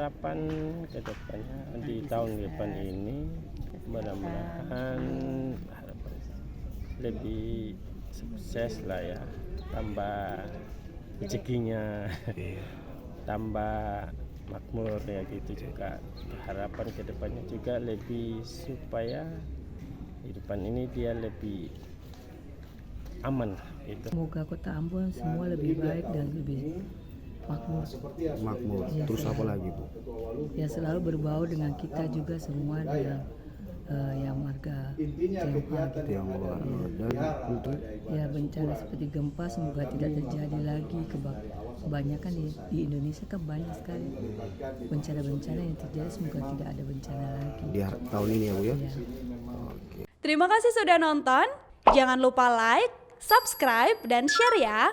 harapan ke depannya di tahun depan ini mudah-mudahan lebih sukses lah ya, tambah rezekinya, tambah makmur ya gitu juga. Harapan ke depannya juga lebih supaya kehidupan ini dia lebih aman gitu. Semoga Kota Ambon semua lebih baik dan lebih makmur. Ya, Terus apa lagi Bu? Ya selalu berbau dengan kita juga semua dengan yang warga Tionghoa gitu. Tionghoa dan untuk Ya bencana seperti gempa semoga tidak terjadi lagi. Kebanyakan di Indonesia kan banyak sekali bencana-bencana yang terjadi, semoga tidak ada bencana lagi. di tahun ini ya Bu ya. Ya. Oke. Terima kasih sudah nonton. Jangan lupa like, subscribe, dan share ya.